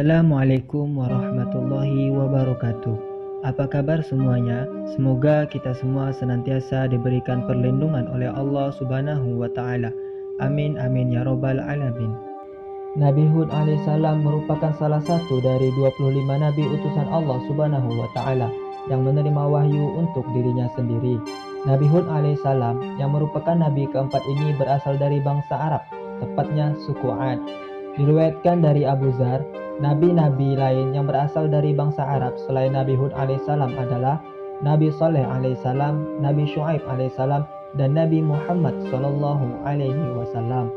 Assalamualaikum warahmatullahi wabarakatuh. Apa kabar semuanya? Semoga kita semua senantiasa diberikan perlindungan oleh Allah Subhanahu wa taala. Amin amin ya rabbal alamin. Nabi Hud alaihissalam merupakan salah satu dari 25 nabi utusan Allah Subhanahu wa taala yang menerima wahyu untuk dirinya sendiri. Nabi Hud alaihissalam yang merupakan nabi keempat ini berasal dari bangsa Arab, tepatnya suku Ad. Diriwayatkan dari Abu Dzar, nabi-nabi lain yang berasal dari bangsa Arab selain Nabi Hud alaihissalam adalah Nabi Saleh alaihissalam, Nabi Syuaib alaihissalam, dan Nabi Muhammad sallallahu alaihi wasallam.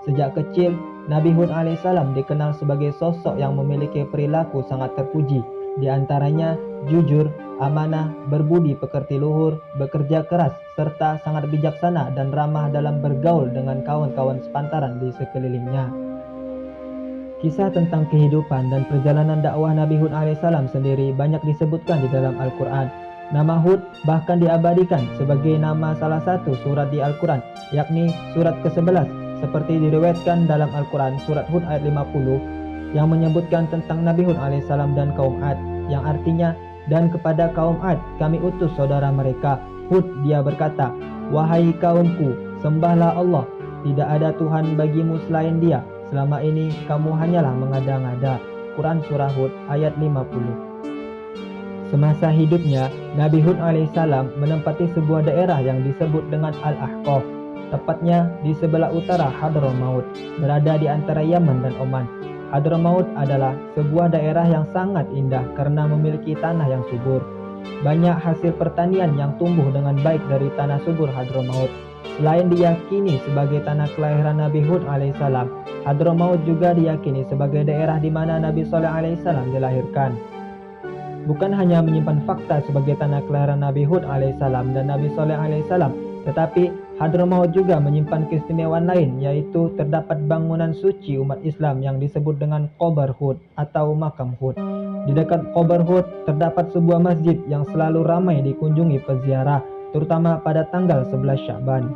Sejak kecil, Nabi Hud alaihissalam dikenal sebagai sosok yang memiliki perilaku sangat terpuji, di antaranya jujur, amanah, berbudi pekerti luhur, bekerja keras, serta sangat bijaksana dan ramah dalam bergaul dengan kawan-kawan sepantaran di sekelilingnya. Kisah tentang kehidupan dan perjalanan dakwah Nabi Hud alaihissalam sendiri banyak disebutkan di dalam Al-Quran. Nama Hud bahkan diabadikan sebagai nama salah satu surat di Al-Quran, yakni surat ke-11, seperti diriwayatkan dalam Al-Quran surat Hud ayat 50 yang menyebutkan tentang Nabi Hud alaihissalam dan kaum Ad, yang artinya, dan kepada kaum Ad kami utus saudara mereka Hud. Dia berkata, wahai kaumku, sembahlah Allah, tidak ada Tuhan bagimu selain Dia. Selama ini kamu hanyalah mengada-ngada. Quran Surah Hud ayat 50. Semasa hidupnya, Nabi Hud alaihissalam menempati sebuah daerah yang disebut dengan Al-Ahqaf, tepatnya di sebelah utara Hadramaut, berada di antara Yaman dan Oman. Hadramaut adalah sebuah daerah yang sangat indah karena memiliki tanah yang subur. Banyak hasil pertanian yang tumbuh dengan baik dari tanah subur Hadramaut. Selain diyakini sebagai tanah kelahiran Nabi Hud alaihissalam, Hadramaut juga diyakini sebagai daerah di mana Nabi Saleh alaihissalam dilahirkan. Bukan hanya menyimpan fakta sebagai tanah kelahiran Nabi Hud alaihissalam dan Nabi Saleh alaihissalam, tetapi Hadramaut juga menyimpan keistimewaan lain, yaitu terdapat bangunan suci umat Islam yang disebut dengan Qabr Hud atau Makam Hud. Di dekat Qabr Hud terdapat sebuah masjid yang selalu ramai dikunjungi peziarah, terutama pada tanggal 11 Sya'ban.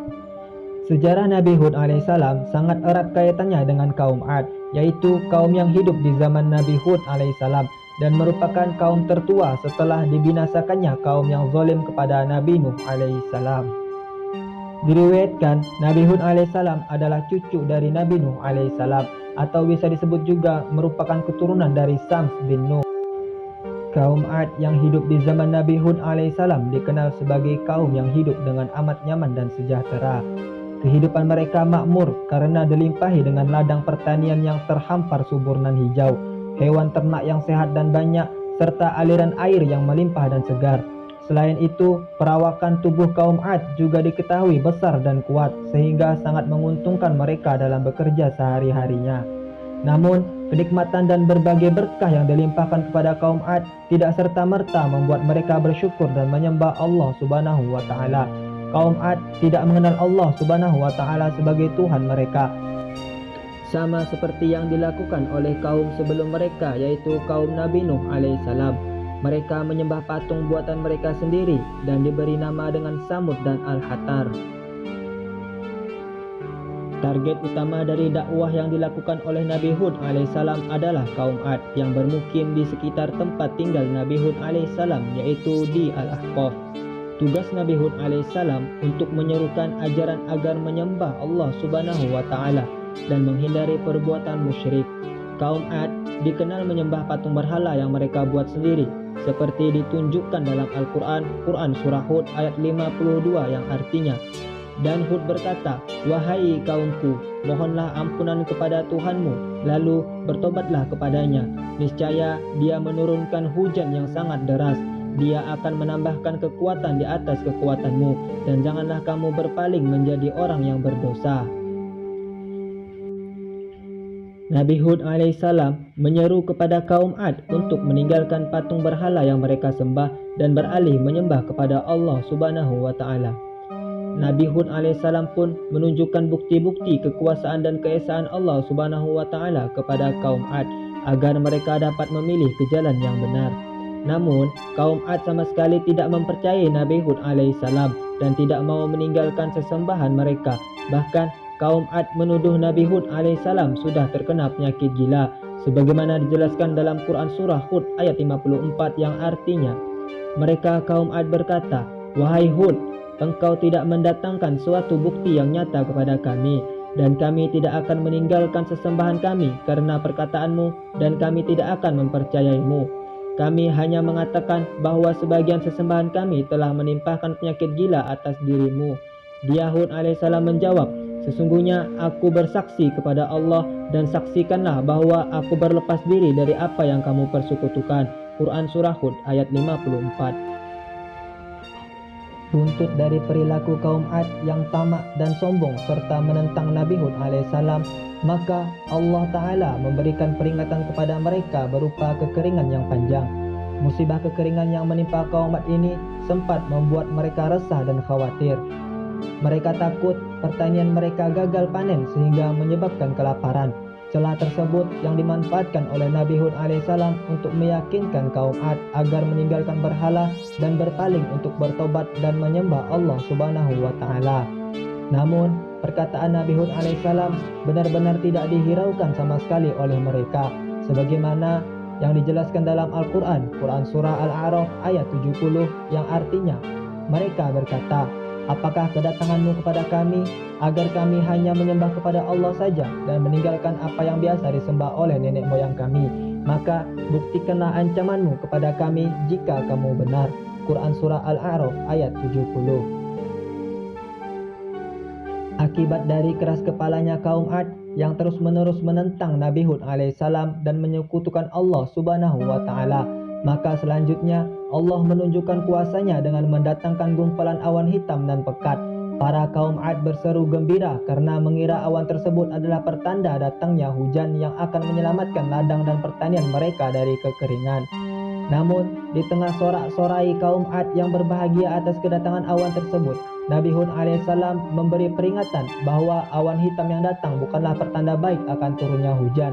Sejarah Nabi Hud alaihissalam sangat erat kaitannya dengan kaum Ad, yaitu kaum yang hidup di zaman Nabi Hud alaihissalam dan merupakan kaum tertua setelah dibinasakannya kaum yang zalim kepada Nabi Nuh alaihissalam. Diriwayatkan Nabi Hud alaihissalam adalah cucu dari Nabi Nuh alaihissalam, atau bisa disebut juga merupakan keturunan dari Sams bin Nuh. Kaum Ad yang hidup di zaman Nabi Hud alaihissalam dikenal sebagai kaum yang hidup dengan amat nyaman dan sejahtera. Kehidupan mereka makmur karena dilimpahi dengan ladang pertanian yang terhampar subur nan hijau, hewan ternak yang sehat dan banyak, serta aliran air yang melimpah dan segar. Selain itu, perawakan tubuh kaum Ad juga diketahui besar dan kuat, sehingga sangat menguntungkan mereka dalam bekerja sehari-harinya. Namun, kenikmatan dan berbagai berkah yang dilimpahkan kepada kaum Ad tidak serta-merta membuat mereka bersyukur dan menyembah Allah Subhanahu wa taala. Kaum Ad tidak mengenal Allah Subhanahu wa taala sebagai Tuhan mereka, sama seperti yang dilakukan oleh kaum sebelum mereka, yaitu kaum Nabi Nuh alaihissalam. Mereka menyembah patung buatan mereka sendiri dan diberi nama dengan Samud dan Al-Hatar. Target utama dari dakwah yang dilakukan oleh Nabi Hud alaihissalam adalah kaum Ad yang bermukim di sekitar tempat tinggal Nabi Hud alaihissalam, yaitu di Al-Ahqaf. Tugas Nabi Hud alaihissalam untuk menyerukan ajaran agar menyembah Allah Subhanahu wa taala dan menghindari perbuatan musyrik. Kaum Ad dikenal menyembah patung berhala yang mereka buat sendiri, seperti ditunjukkan dalam Al-Quran, Quran Surah Hud ayat 52 yang artinya, dan Hud berkata, wahai kaumku, mohonlah ampunan kepada Tuhanmu, lalu bertobatlah kepadanya. Niscaya Dia menurunkan hujan yang sangat deras. Dia akan menambahkan kekuatan di atas kekuatanmu, dan janganlah kamu berpaling menjadi orang yang berdosa. Nabi Hud alaihissalam menyeru kepada kaum Ad untuk meninggalkan patung berhala yang mereka sembah dan beralih menyembah kepada Allah Subhanahu wa taala. Nabi Hud alaihissalam pun menunjukkan bukti-bukti kekuasaan dan keesaan Allah Subhanahu wa taala kepada kaum Ad agar mereka dapat memilih ke jalan yang benar. Namun, kaum Ad sama sekali tidak mempercayai Nabi Hud alaihissalam dan tidak mau meninggalkan sesembahan mereka. Bahkan, kaum Ad menuduh Nabi Hud alaihissalam sudah terkena penyakit gila sebagaimana dijelaskan dalam Quran surah Hud ayat 54 yang artinya, mereka kaum Ad berkata, "Wahai Hud, engkau tidak mendatangkan suatu bukti yang nyata kepada kami, dan kami tidak akan meninggalkan sesembahan kami karena perkataanmu, dan kami tidak akan mempercayaimu. Kami hanya mengatakan bahwa sebagian sesembahan kami telah menimpahkan penyakit gila atas dirimu." Dia Hud alaihissalam menjawab, "Sesungguhnya aku bersaksi kepada Allah, dan saksikanlah bahwa aku berlepas diri dari apa yang kamu persekutukan." Quran surah Hud ayat 54. Buntut dari perilaku kaum Ad yang tamak dan sombong serta menentang Nabi Hud alaihissalam, maka Allah Ta'ala memberikan peringatan kepada mereka berupa kekeringan yang panjang. Musibah kekeringan yang menimpa kaum Ad ini sempat membuat mereka resah dan khawatir. Mereka takut pertanian mereka gagal panen sehingga menyebabkan kelaparan. Celah tersebut yang dimanfaatkan oleh Nabi Hud alaihissalam untuk meyakinkan kaum Ad agar meninggalkan berhala dan berpaling untuk bertobat dan menyembah Allah Subhanahu wa Ta'ala. Namun, perkataan Nabi Hud alaihissalam benar-benar tidak dihiraukan sama sekali oleh mereka, sebagaimana yang dijelaskan dalam Al-Quran, Quran surah Al-A'raf ayat 70 yang artinya, mereka berkata, "Apakah kedatanganmu kepada kami agar kami hanya menyembah kepada Allah saja dan meninggalkan apa yang biasa disembah oleh nenek moyang kami? Maka buktikanlah ancamanmu kepada kami jika kamu benar." Quran surah Al-A'raf ayat 70. Akibat dari keras kepalanya kaum Ad yang terus-menerus menentang Nabi Hud alaihissalam dan menyekutukan Allah Subhanahu wa Ta'ala, maka selanjutnya Allah menunjukkan kuasanya dengan mendatangkan gumpalan awan hitam dan pekat. Para kaum Ad berseru gembira karena mengira awan tersebut adalah pertanda datangnya hujan yang akan menyelamatkan ladang dan pertanian mereka dari kekeringan. Namun, di tengah sorak-sorai kaum Ad yang berbahagia atas kedatangan awan tersebut, Nabi Hud alaihissalam memberi peringatan bahwa awan hitam yang datang bukanlah pertanda baik akan turunnya hujan,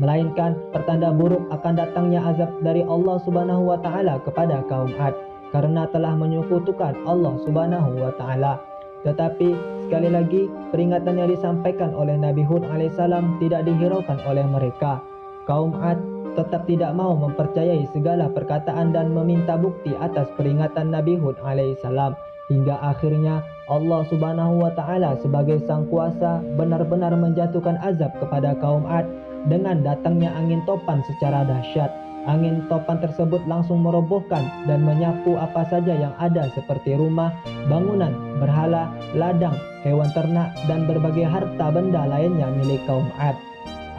melainkan pertanda buruk akan datangnya azab dari Allah Subhanahu wa Ta'ala kepada kaum Ad karena telah menyekutukan Allah Subhanahu wa Ta'ala. Tetapi sekali lagi peringatan yang disampaikan oleh Nabi Hud alaihissalam tidak dihiraukan oleh mereka. Kaum Ad tetap tidak mau mempercayai segala perkataan dan meminta bukti atas peringatan Nabi Hud alaihissalam, hingga akhirnya Allah Subhanahu wa Ta'ala sebagai sang kuasa benar-benar menjatuhkan azab kepada kaum Ad dengan datangnya angin topan secara dahsyat. Angin topan tersebut langsung merobohkan dan menyapu apa saja yang ada seperti rumah, bangunan, berhala, ladang, hewan ternak, dan berbagai harta benda lainnya milik kaum Ad.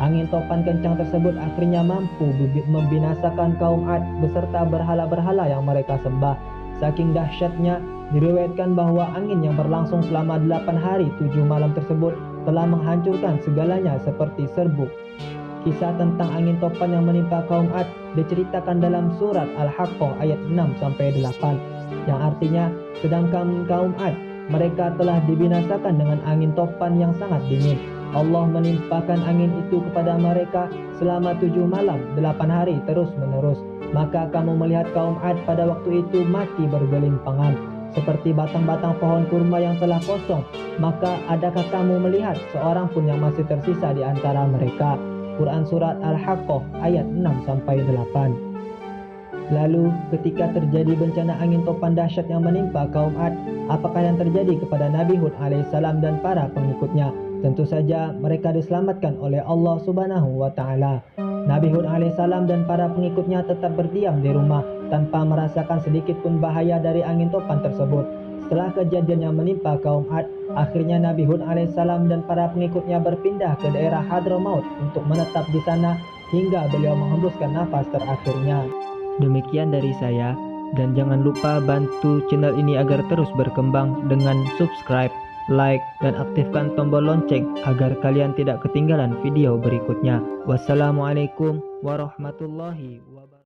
Angin topan kencang tersebut akhirnya mampu membinasakan kaum Ad beserta berhala-berhala yang mereka sembah. Saking dahsyatnya, diriwayatkan bahwa angin yang berlangsung selama 8 hari 7 malam tersebut telah menghancurkan segalanya seperti serbuk. Kisah tentang angin topan yang menimpa kaum Ad diceritakan dalam surat Al-Haqqah ayat 6-8, yang artinya, sedangkan kaum Ad, mereka telah dibinasakan dengan angin topan yang sangat dingin. Allah menimpakan angin itu kepada mereka selama 7 malam 8 hari terus-menerus. Maka kamu melihat kaum Ad pada waktu itu mati bergelimpangan seperti batang-batang pohon kurma yang telah kosong. Maka adakah kamu melihat seorang pun yang masih tersisa di antara mereka? Quran surat Al-Haqqah ayat 6-8. Lalu ketika terjadi bencana angin topan dahsyat yang menimpa kaum Ad, apakah yang terjadi kepada Nabi Hud alaihissalam dan para pengikutnya? Tentu saja mereka diselamatkan oleh Allah Subhanahu wa Ta'ala. Nabi Hud alaihissalam dan para pengikutnya tetap berdiam di rumah tanpa merasakan sedikit pun bahaya dari angin topan tersebut. Setelah kejadian yang menimpa kaum Ad, akhirnya Nabi Hud alaihissalam dan para pengikutnya berpindah ke daerah Hadramaut untuk menetap di sana hingga beliau menghembuskan nafas terakhirnya. Demikian dari saya, dan jangan lupa bantu channel ini agar terus berkembang dengan subscribe, like, dan aktifkan tombol lonceng agar kalian tidak ketinggalan video berikutnya. Wassalamualaikum warahmatullahi wabarakatuh.